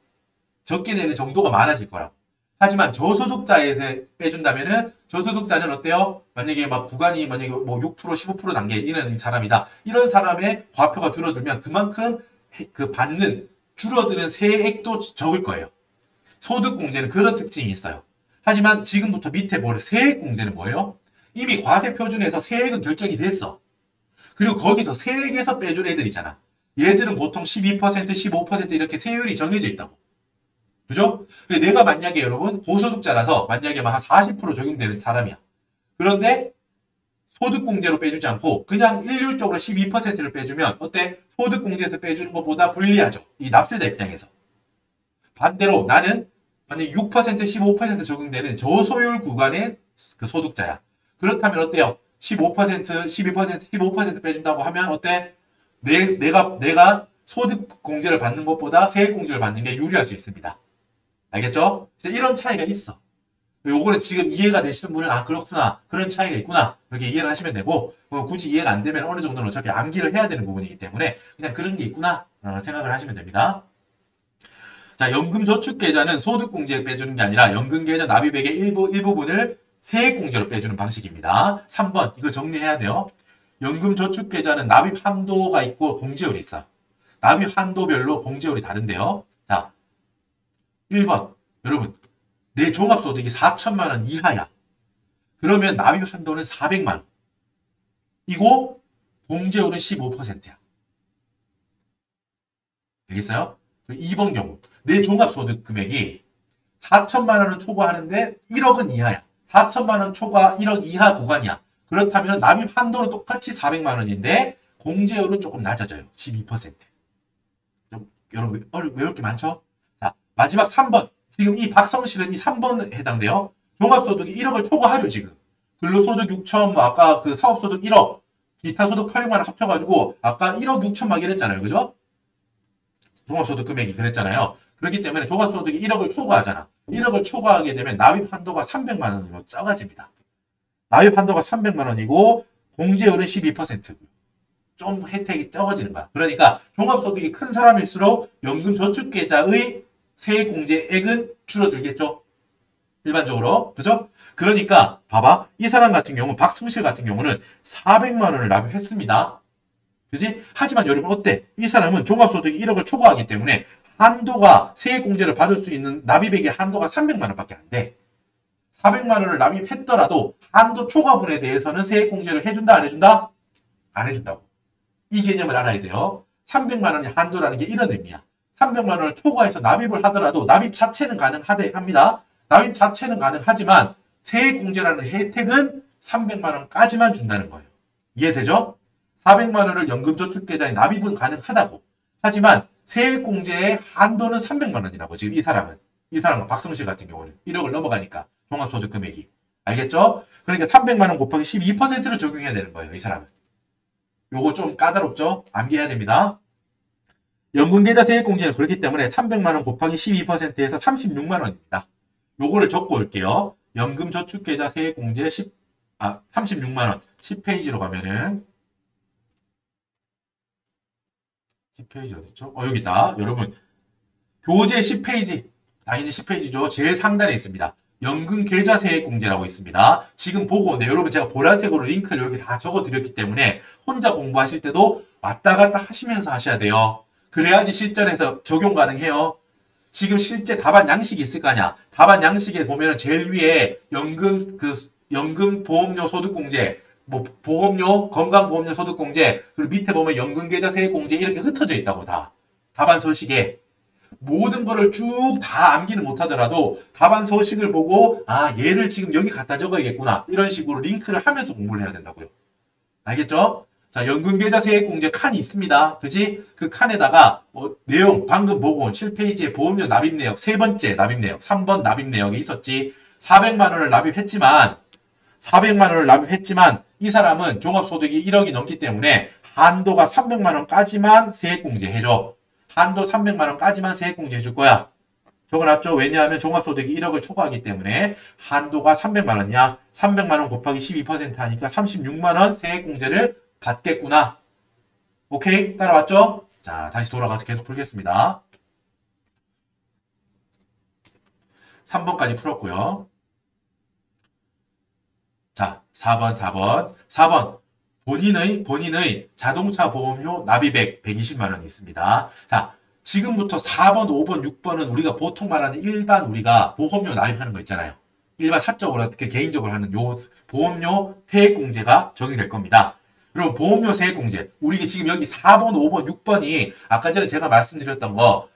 [SPEAKER 1] 적게 내는 정도가 많아질 거라고. 하지만 저소득자에서 빼준다면은 저소득자는 어때요? 만약에 막 구간이 만약에 뭐 6%, 15% 단계 이런 사람이다. 이런 사람의 과표가 줄어들면 그만큼 그 받는 줄어드는 세액도 적을 거예요. 소득공제는 그런 특징이 있어요. 하지만 지금부터 밑에 세액공제는 뭐예요? 이미 과세 표준에서 세액은 결정이 됐어. 그리고 거기서 세액에서 빼준 애들이잖아. 얘들은 보통 12%, 15% 이렇게 세율이 정해져 있다고. 그죠? 내가 만약에 여러분 고소득자라서 만약에 한 40% 적용되는 사람이야. 그런데 소득공제로 빼주지 않고 그냥 일률적으로 12%를 빼주면 어때? 소득공제에서 빼주는 것보다 불리하죠. 이 납세자 입장에서. 반대로 나는 만약에 6%, 15% 적용되는 저소율 구간의 그 소득자야. 그렇다면 어때요? 15%, 12%, 15% 빼준다고 하면 어때? 내가 소득공제를 받는 것보다 세액공제를 받는 게 유리할 수 있습니다. 알겠죠? 이런 차이가 있어. 요거는 지금 이해가 되시는 분은 아 그렇구나 그런 차이가 있구나 이렇게 이해를 하시면 되고 굳이 이해가 안 되면 어느 정도는 어차피 암기를 해야 되는 부분이기 때문에 그냥 그런 게 있구나 생각을 하시면 됩니다. 자, 연금저축계좌는 소득공제에 빼주는 게 아니라 연금계좌 납입액의 일부분을 세액공제로 빼주는 방식입니다. 3번 이거 정리해야 돼요. 연금저축계좌는 납입 한도가 있고 공제율이 있어. 납입 한도별로 공제율이 다른데요. 자, 1번 여러분 내 종합소득이 4천만 원 이하야. 그러면 납입 한도는 400만 원. 이고 공제율은 15%야. 알겠어요? 2번 경우 내 종합소득 금액이 4천만 원은 초과하는데 1억은 이하야. 4천만 원 초과 1억 이하 구간이야. 그렇다면 납입 한도는 똑같이 400만 원인데 공제율은 조금 낮아져요. 12%. 좀 여러분 외울 게 많죠? 자, 마지막 3번. 지금 이 박성실은 이 3번에 해당돼요. 종합소득이 1억을 초과하죠, 지금. 근로소득 6천, 뭐 아까 그 사업소득 1억, 기타 소득 800만 원 합쳐가지고 아까 1억 6천 막 이랬잖아요. 그죠? 종합소득 금액이 그랬잖아요. 그렇기 때문에 종합소득이 1억을 초과하잖아. 1억을 초과하게 되면 납입 한도가 300만 원으로 작아집니다. 납입 한도가 300만 원이고 공제율은 12%고요. 좀 혜택이 적어지는 거야. 그러니까 종합소득이 큰 사람일수록 연금저축계좌의 세액공제액은 줄어들겠죠. 일반적으로. 그죠? 그러니까 봐봐. 이 사람 같은 경우 박승실 같은 경우는 400만 원을 납입했습니다. 그지? 하지만 여러분 어때? 이 사람은 종합소득이 1억을 초과하기 때문에 한도가 세액공제를 받을 수 있는 납입액의 한도가 300만 원밖에 안 돼. 400만 원을 납입했더라도 한도 초과분에 대해서는 세액공제를 해준다 안 해준다? 안 해준다고. 이 개념을 알아야 돼요. 300만 원이 한도라는 게 이런 의미야. 300만 원을 초과해서 납입을 하더라도 납입 자체는 가능합니다. 납입 자체는 가능하지만 세액공제라는 혜택은 300만 원까지만 준다는 거예요. 이해되죠? 400만 원을 연금저축계좌에 납입은 가능하다고. 하지만 세액공제의 한도는 300만 원이라고 지금 이 사람은. 이 사람은 박성실 같은 경우는 1억을 넘어가니까 종합소득 금액이. 알겠죠? 그러니까 300만 원 곱하기 12%를 적용해야 되는 거예요. 이 사람은. 요거 좀 까다롭죠? 암기해야 됩니다. 연금계좌 세액공제는 그렇기 때문에 300만 원 곱하기 12%에서 36만 원입니다. 요거를 적고 올게요. 연금저축계좌 세액공제 36만 원. 10페이지로 가면은 10페이지 어딨죠? 여기 있다. 여러분 교재 10페이지 당연히 10페이지죠. 제일 상단에 있습니다. 연금계좌 세액공제라고 있습니다. 지금 보고 오는데 여러분 제가 보라색으로 링크를 이렇게 다 적어드렸기 때문에 혼자 공부하실 때도 왔다 갔다 하시면서 하셔야 돼요. 그래야지 실전에서 적용 가능해요. 지금 실제 답안 양식이 있을 거 아니야. 답안 양식에 보면 제일 위에 연금 보험료 소득공제, 뭐 보험료, 건강보험료 소득공제, 그리고 밑에 보면 연금계좌 세액공제 이렇게 흩어져 있다고 다. 답안 서식에. 모든 거를 쭉 다 암기는 못하더라도 답안 서식을 보고 얘를 지금 여기 갖다 적어야겠구나. 이런 식으로 링크를 하면서 공부를 해야 된다고요. 알겠죠? 자, 연금계좌 세액공제 칸이 있습니다. 그지? 그 칸에다가 내용 방금 보고 온 7페이지에 보험료 납입 내역, 세 번째 납입 내역, 3번 납입 내역이 있었지. 400만 원을 납입했지만 이 사람은 종합소득이 1억이 넘기 때문에 한도가 300만 원까지만 세액공제 해줘. 한도 300만 원까지만 세액공제 해줄 거야. 적어놨죠? 왜냐하면 종합소득이 1억을 초과하기 때문에 한도가 300만 원이야. 300만 원 곱하기 12% 하니까 36만 원 세액공제를 받겠구나. 오케이? 따라왔죠? 자, 다시 돌아가서 계속 풀겠습니다. 3번까지 풀었고요. 자, 4번. 본인의 자동차 보험료 납입액 120만 원이 있습니다. 자, 지금부터 4번, 5번, 6번은 우리가 보통 말하는 일반 우리가 보험료 납입하는 거 있잖아요. 일반 사적으로 어떻게 개인적으로 하는 요 보험료 세액공제가 적용될 겁니다. 여러분, 보험료 세액공제. 우리 지금 여기 4번, 5번, 6번이 아까 전에 제가 말씀드렸던 거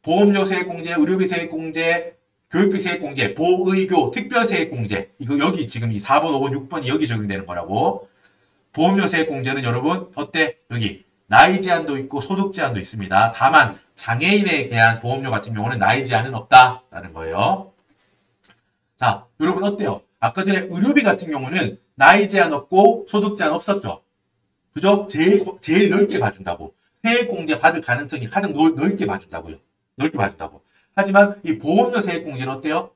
[SPEAKER 1] 보험료 세액공제, 의료비 세액공제, 교육비 세액공제, 보의교, 특별세액공제. 이거 여기 지금 이 4번, 5번, 6번이 여기 적용되는 거라고. 보험료 세액공제는 여러분 어때? 여기 나이 제한도 있고 소득 제한도 있습니다. 다만 장애인에 대한 보험료 같은 경우는 나이 제한은 없다라는 거예요. 자, 여러분 어때요? 아까 전에 의료비 같은 경우는 나이 제한 없고 소득 제한 없었죠? 그죠? 제일 넓게 봐준다고. 세액공제 받을 가능성이 가장 넓게 봐준다고요. 넓게 봐준다고. 하지만 이 보험료 세액공제는 어때요?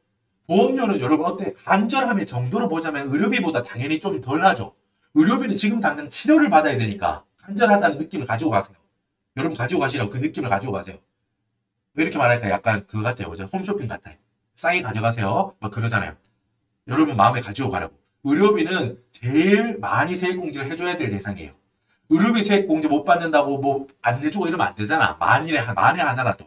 [SPEAKER 1] 보험료는 여러분 어때? 간절함의 정도로 보자면 의료비보다 당연히 좀 덜 하죠. 의료비는 지금 당장 치료를 받아야 되니까 간절하다는 느낌을 가지고 가세요. 여러분 가지고 가시라고 그 느낌을 가지고 가세요. 왜 이렇게 말할까? 약간 그거 같아요. 그죠? 홈쇼핑 같아요. 싸게 가져가세요. 막 그러잖아요. 여러분 마음에 가지고 가라고. 의료비는 제일 많이 세액공제를 해줘야 될 대상이에요. 의료비 세액공제 못 받는다고 뭐 안 내주고 이러면 안 되잖아. 만에 하나라도.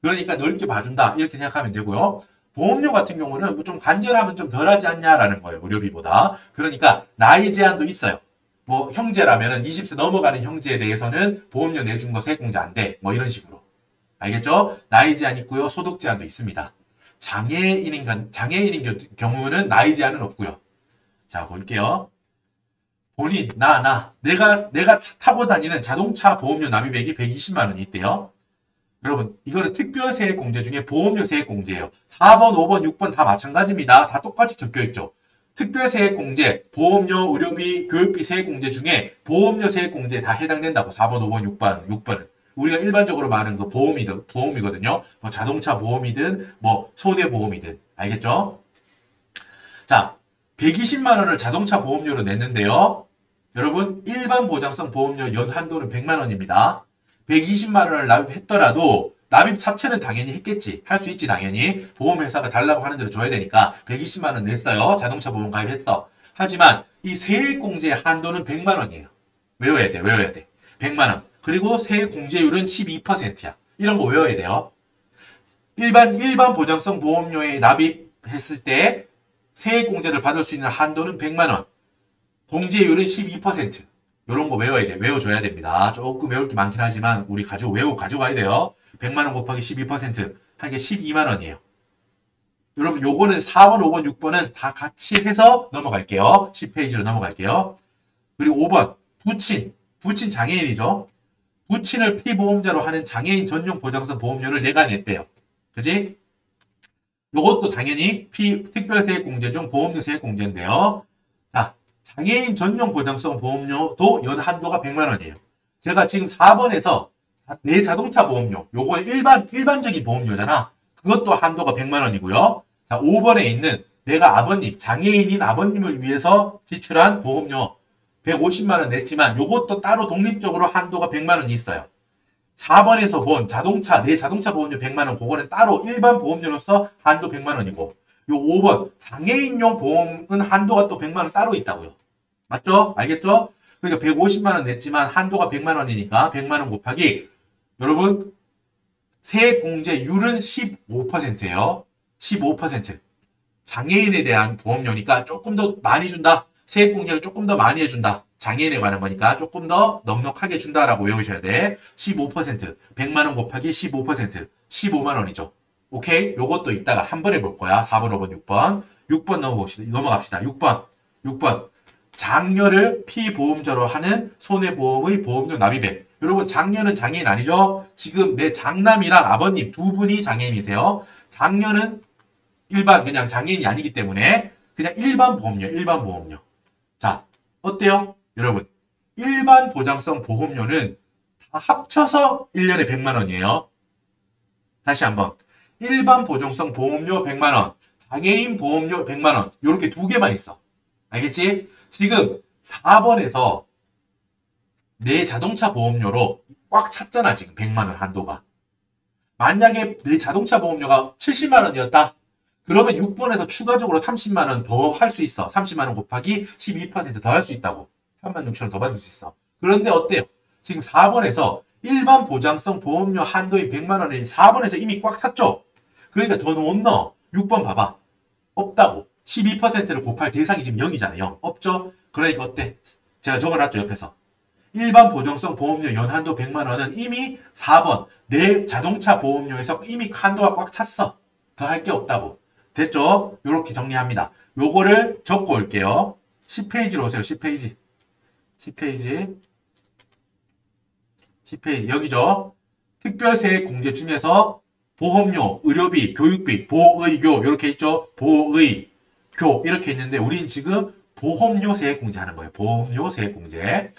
[SPEAKER 1] 그러니까 넓게 봐준다. 이렇게 생각하면 되고요. 보험료 같은 경우는 뭐 좀 간절하면 좀 덜하지 않냐라는 거예요. 의료비보다. 그러니까 나이 제한도 있어요. 뭐 형제라면은 20세 넘어가는 형제에 대해서는 보험료 내준 거 세액공제 안 돼. 뭐 이런 식으로. 알겠죠? 나이 제한 있고요. 소득 제한도 있습니다. 장애인인 경우는 나이 제한은 없고요. 자, 볼게요. 본인, 내가 타고 다니는 자동차 보험료 납입액이 120만 원이 있대요. 여러분, 이거는 특별세액공제 중에 보험료 세액공제예요. 4번, 5번, 6번 다 마찬가지입니다. 다 똑같이 적혀있죠. 특별세액공제, 보험료, 의료비, 교육비 세액공제 중에 보험료 세액공제에 다 해당된다고. 4번, 5번, 6번은. 우리가 일반적으로 말하는 거 보험이거든요. 뭐 자동차 보험이든, 뭐 손해보험이든. 알겠죠? 자, 120만 원을 자동차 보험료로 냈는데요. 여러분, 일반 보장성 보험료 연 한도는 100만 원입니다. 120만 원을 납입했더라도 납입 자체는 당연히 했겠지. 할 수 있지 당연히. 보험회사가 달라고 하는 대로 줘야 되니까 120만 원 냈어요. 자동차 보험 가입했어. 하지만 이 세액공제 한도는 100만 원이에요. 외워야 돼. 100만 원. 그리고 세액공제율은 12%야. 이런 거 외워야 돼요. 일반 보장성 보험료에 납입했을 때 세액공제를 받을 수 있는 한도는 100만 원. 공제율은 12%. 요런 거 외워줘야 됩니다. 조금 외울 게 많긴 하지만, 우리 가져가야 돼요. 100만 원 곱하기 12%, 한 게 12만 원이에요. 여러분, 요거는 4번, 5번, 6번은 다 같이 해서 넘어갈게요. 10페이지로 넘어갈게요. 그리고 5번, 부친 장애인이죠. 부친을 피보험자로 하는 장애인 전용 보장성 보험료를 내가 냈대요. 그지? 요것도 당연히 특별세액공제 중 보험료 세액공제인데요. 자, 장애인 전용 보장성 보험료도 연 한도가 100만 원이에요. 제가 지금 4번에서 내 자동차 보험료, 요거는 일반적인 보험료잖아. 그것도 한도가 100만 원이고요. 자, 5번에 있는 내가 장애인인 아버님을 위해서 지출한 보험료 150만 원 냈지만 요것도 따로 독립적으로 한도가 100만 원이 있어요. 4번에서 본 내 자동차 보험료 100만 원, 그거는 따로 일반 보험료로서 한도 100만 원이고, 요 5번 장애인용 보험은 한도가 또 100만 원 따로 있다고요. 맞죠? 알겠죠? 그러니까 150만 원 냈지만 한도가 100만 원이니까 100만 원 곱하기, 여러분 세액공제율은 15%예요. 15%. 장애인에 대한 보험료니까 조금 더 많이 준다. 세액공제를 조금 더 많이 해준다. 장애인에 관한 거니까 조금 더 넉넉하게 준다라고 외우셔야 돼. 15%. 100만 원 곱하기 15%. 15만 원이죠. 오케이? 요것도 이따가 한 번에 볼 거야. 4번, 5번, 6번. 6번 넘어갑시다. 6번. 장녀를 피보험자로 하는 손해보험의 보험료 납입액. 여러분, 장녀는 장애인 아니죠? 지금 내 장남이랑 아버님 두 분이 장애인이세요. 장녀는 그냥 장애인이 아니기 때문에 그냥 일반 보험료. 자, 어때요? 여러분, 일반 보장성 보험료는 다 합쳐서 1년에 100만 원이에요. 다시 한번. 일반 보장성 보험료 100만 원, 장애인 보험료 100만 원. 요렇게 두 개만 있어. 알겠지? 지금 4번에서 내 자동차 보험료로 꽉 찼잖아, 지금 100만 원 한도가. 만약에 내 자동차 보험료가 70만 원이었다. 그러면 6번에서 추가적으로 30만 원 더 할 수 있어. 30만 원 곱하기 12% 더 할 수 있다고. 36,000원 더 받을 수 있어. 그런데 어때요? 지금 4번에서 일반 보장성 보험료 한도인 100만 원이 4번에서 이미 꽉 찼죠? 그러니까 더 못 넣어. 6번 봐봐. 없다고. 12%를 곱할 대상이 지금 0이잖아요. 0. 없죠? 그러니까 어때? 제가 적어놨죠, 옆에서. 일반 보장성 보험료 연한도 100만 원은 이미 4번 내 자동차 보험료에서 이미 한도가 꽉 찼어. 더 할 게 없다고. 됐죠? 요렇게 정리합니다. 요거를 적고 올게요. 10페이지로 오세요. 10페이지. 10페이지. 10페이지. 여기죠? 특별세액공제 중에서 보험료, 의료비, 교육비, 보의교 이렇게 있죠? 보의교 이렇게 있는데 우린 지금 보험료 세액공제 하는 거예요. 보험료 세액공제.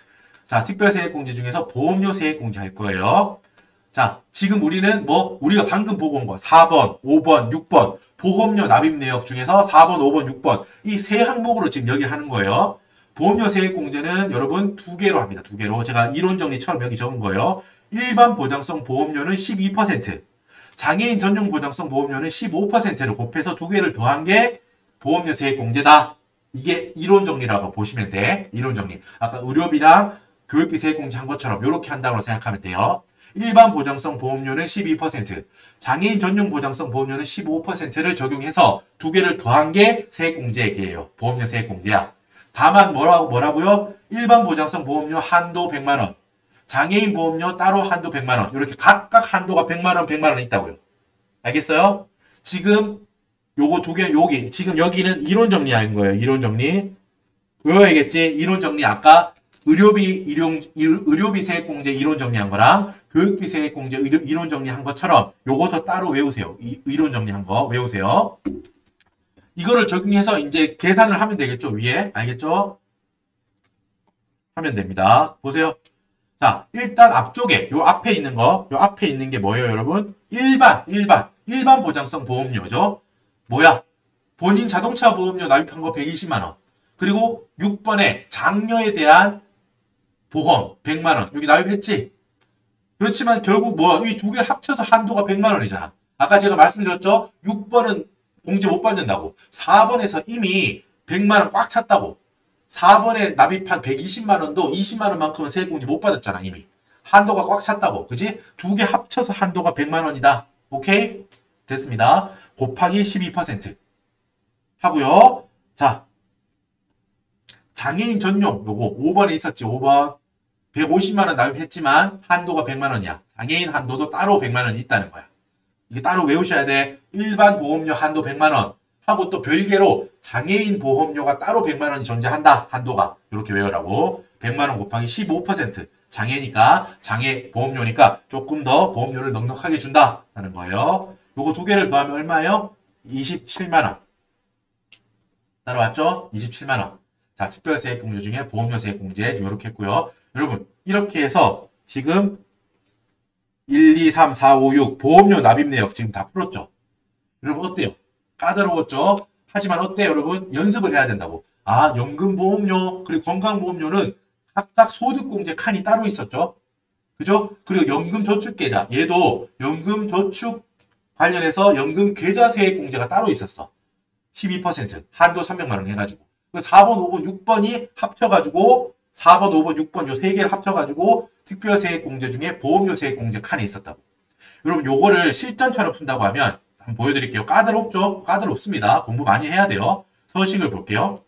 [SPEAKER 1] 자, 특별세액공제 중에서 보험료 세액공제 할 거예요. 자, 지금 우리는 우리가 방금 보고 온 거 4번, 5번, 6번 보험료 납입 내역 중에서 4번, 5번, 6번 이 세 항목으로 지금 여기 하는 거예요. 보험료 세액공제는 여러분 두 개로 합니다. 두 개로. 제가 이론 정리처럼 여기 적은 거예요. 일반 보장성 보험료는 12%, 장애인 전용 보장성 보험료는 15%를 곱해서 두 개를 더한 게 보험료 세액공제다. 이게 이론 정리라고 보시면 돼. 이론 정리. 아까 의료비랑 교육비 세액공제 한 것처럼 이렇게 한다고 생각하면 돼요. 일반 보장성 보험료는 12%, 장애인 전용 보장성 보험료는 15%를 적용해서 두 개를 더한 게 세액공제액이에요. 보험료 세액공제야. 다만 뭐라고요? 일반 보장성 보험료 한도 100만 원, 장애인 보험료 따로 한도 100만 원. 이렇게 각각 한도가 100만 원, 100만 원 있다고요. 알겠어요? 지금 요거 두 개, 여기 지금 여기는 이론 정리한 거예요. 이론 정리. 외워야겠지? 이론 정리 아까 의료비 세액공제 이론 정리한 거랑 교육비 세액공제 이론 정리한 것처럼 요것도 따로 외우세요. 이론 정리한 거 외우세요. 이거를 적용해서 이제 계산을 하면 되겠죠. 위에. 알겠죠? 하면 됩니다. 보세요. 자, 일단 앞쪽에 요 앞에 있는 거, 요 앞에 있는 게 뭐예요, 여러분? 일반 보장성 보험료죠. 뭐야? 본인 자동차 보험료 납입한 거 120만 원. 그리고 6번에 장려에 대한 보험 100만 원. 여기 납입했지? 그렇지만 결국 이 두 개 합쳐서 한도가 100만 원이잖아. 아까 제가 말씀드렸죠? 6번은 공제 못 받는다고. 4번에서 이미 100만 원 꽉 찼다고. 4번에 납입한 120만 원도 20만 원만큼은 세액공제 못 받았잖아, 이미. 한도가 꽉 찼다고. 그지? 두 개 합쳐서 한도가 100만 원이다. 오케이? 됐습니다. 곱하기 12% 하고요. 자, 장애인 전용 요거 5번에 있었지. 5번. 150만 원 납입했지만 한도가 100만 원이야. 장애인 한도도 따로 100만 원이 있다는 거야. 이게 따로 외우셔야 돼. 일반 보험료 한도 100만 원 하고 또 별개로 장애인 보험료가 따로 100만 원이 존재한다. 한도가. 이렇게 외우라고. 100만 원 곱하기 15%. 장애니까 장애 보험료니까 조금 더 보험료를 넉넉하게 준다 하는 거예요. 요거 두 개를 더하면 얼마예요? 27만 원. 따라왔죠? 27만 원. 자, 특별세액공제 중에 보험료 세액공제 이렇게 했고요. 여러분 이렇게 해서 지금 1, 2, 3, 4, 5, 6 보험료 납입 내역 지금 다 풀었죠? 여러분 어때요? 까다로웠죠? 하지만 어때요, 여러분? 연습을 해야 된다고. 아, 연금보험료 그리고 건강보험료는 각각 소득공제 칸이 따로 있었죠? 그죠? 그리고 연금저축계좌 얘도 연금저축 관련해서 연금계좌 세액공제가 따로 있었어. 12% 한도 300만 원 해가지고 4번, 5번, 6번이 합쳐가지고 4번, 5번, 6번 요 세 개를 합쳐가지고 특별세액공제 중에 보험료 세액공제 칸에 있었다고. 여러분 요거를 실전처럼 푼다고 하면 한번 보여드릴게요. 까다롭죠? 까다롭습니다. 공부 많이 해야 돼요. 서식을 볼게요.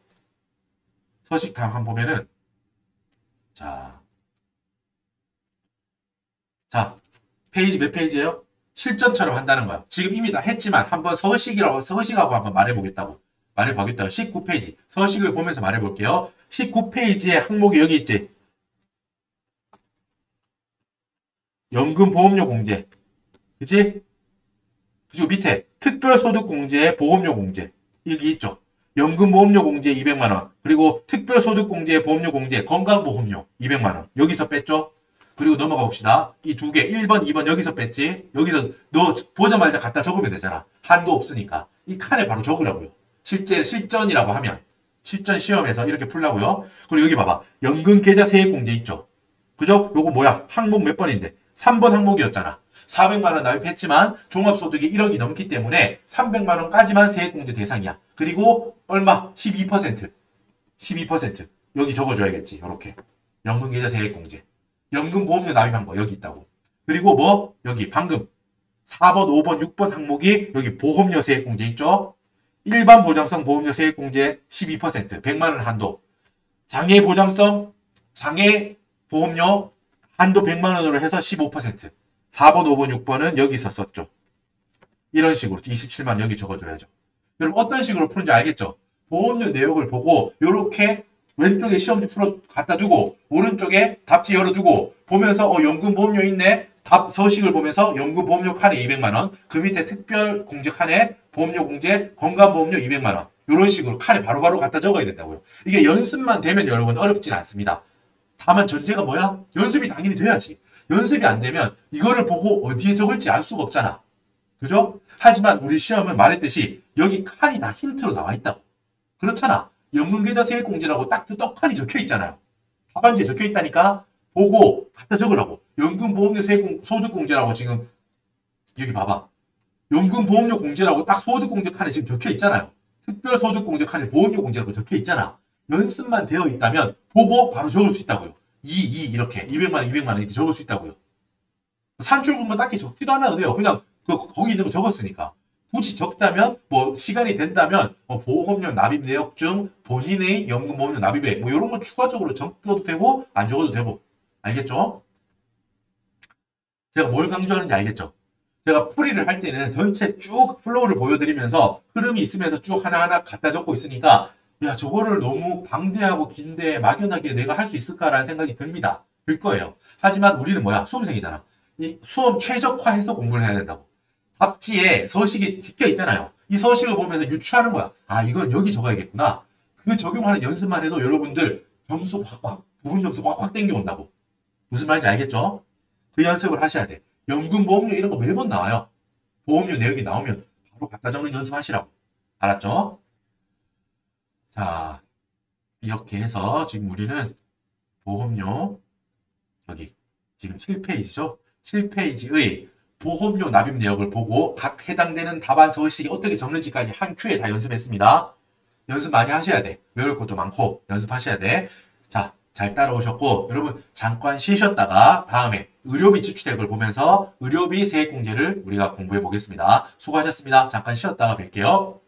[SPEAKER 1] 서식 다음 한번 보면은 자 페이지 몇 페이지예요? 실전처럼 한다는 거야. 지금 이미 다 했지만 한번 서식하고 한번 말해보겠다고. 19페이지. 서식을 보면서 말해볼게요. 19페이지에 항목이 여기 있지. 연금보험료 공제. 그치? 그리고 밑에 특별소득공제, 보험료 공제. 여기 있죠. 연금보험료 공제 200만 원, 그리고 특별소득공제, 보험료 공제, 건강보험료 200만 원. 여기서 뺐죠? 그리고 넘어가 봅시다. 이 두 개, 1번, 2번 여기서 뺐지? 여기서 너 보자마자 갖다 적으면 되잖아. 한도 없으니까. 이 칸에 바로 적으라고요. 실제 실전이라고 하면. 실전 시험에서 이렇게 풀라고요. 그리고 여기 봐봐. 연금계좌 세액공제 있죠? 그죠? 요거 뭐야? 항목 몇 번인데? 3번 항목이었잖아. 400만 원 납입했지만 종합소득이 1억이 넘기 때문에 300만 원까지만 세액공제 대상이야. 그리고 얼마? 12%. 12%. 여기 적어줘야겠지. 이렇게. 연금계좌 세액공제. 연금보험료 납입한 거 여기 있다고. 그리고 뭐? 여기 방금 4번, 5번, 6번 항목이 여기 보험료 세액공제 있죠? 일반 보장성 보험료 세액공제 12%. 100만 원 한도. 장애 보장성, 장애 보험료 한도 100만 원으로 해서 15%. 4번, 5번, 6번은 여기서 썼죠. 이런 식으로 27만 원 여기 적어줘야죠. 여러분 어떤 식으로 푸는지 알겠죠? 보험료 내역을 보고 이렇게 왼쪽에 시험지 풀어 갖다 두고 오른쪽에 답지 열어두고 보면서 연금보험료 있네. 답 서식을 보면서 연금보험료 칸에 200만 원. 그 밑에 특별공제 칸에 보험료 공제, 건강보험료 200만 원. 이런 식으로 칸에 바로바로 갖다 적어야 된다고요. 이게 연습만 되면 여러분 어렵진 않습니다. 다만 전제가 뭐야? 연습이 당연히 돼야지. 연습이 안 되면 이거를 보고 어디에 적을지 알 수가 없잖아. 그죠? 하지만 우리 시험은 말했듯이 여기 칸이 다 힌트로 나와 있다고. 그렇잖아. 연금계좌 세액공제라고 딱 떡하니 적혀 있잖아요. 답안지에 적혀 있다니까 보고 갖다 적으라고. 연금보험료 소득공제라고 지금 여기 봐봐. 연금보험료 공제라고 딱 소득공제 칸에 지금 적혀 있잖아요. 특별소득공제 칸에 보험료 공제라고 적혀 있잖아. 연습만 되어 있다면 보고 바로 적을 수 있다고요. 이렇게 200만 원, 200만 원 이렇게 적을 수 있다고요. 산출분만 딱히 적지도 않아도 돼요. 그냥 거기 있는 거 적었으니까. 굳이 적다면 뭐 시간이 된다면 보험료 납입 내역 중 본인의 연금보험료 납입액 뭐 이런 거 추가적으로 적어도 되고 안 적어도 되고. 알겠죠? 제가 뭘 강조하는지 알겠죠? 제가 풀이를 할 때는 전체 쭉 플로우를 보여드리면서 흐름이 있으면서 쭉 하나하나 갖다 적고 있으니까 야 저거를 너무 방대하고 긴데 막연하게 내가 할 수 있을까라는 생각이 듭니다. 들 거예요. 하지만 우리는 뭐야? 수험생이잖아. 이 수험 최적화해서 공부를 해야 된다고. 답지에 서식이 찍혀 있잖아요. 이 서식을 보면서 유추하는 거야. 아 이건 여기 적어야겠구나. 그 적용하는 연습만 해도 여러분들 점수 확 부분 점수 확 땡겨온다고. 무슨 말인지 알겠죠? 그 연습을 하셔야 돼. 연금보험료 이런 거 매번 나와요. 보험료 내역이 나오면 바로 갖다 적는 연습하시라고. 알았죠? 자, 이렇게 해서 지금 우리는 보험료 여기 지금 7페이지죠? 7페이지의 보험료 납입 내역을 보고 각 해당되는 답안 서식이 어떻게 적는지까지 한 큐에 다 연습했습니다. 연습 많이 하셔야 돼. 외울 것도 많고 연습하셔야 돼. 자, 잘 따라오셨고 여러분 잠깐 쉬셨다가 다음에 의료비 지출액을 보면서 의료비 세액공제를 우리가 공부해 보겠습니다. 수고하셨습니다. 잠깐 쉬었다가 뵐게요.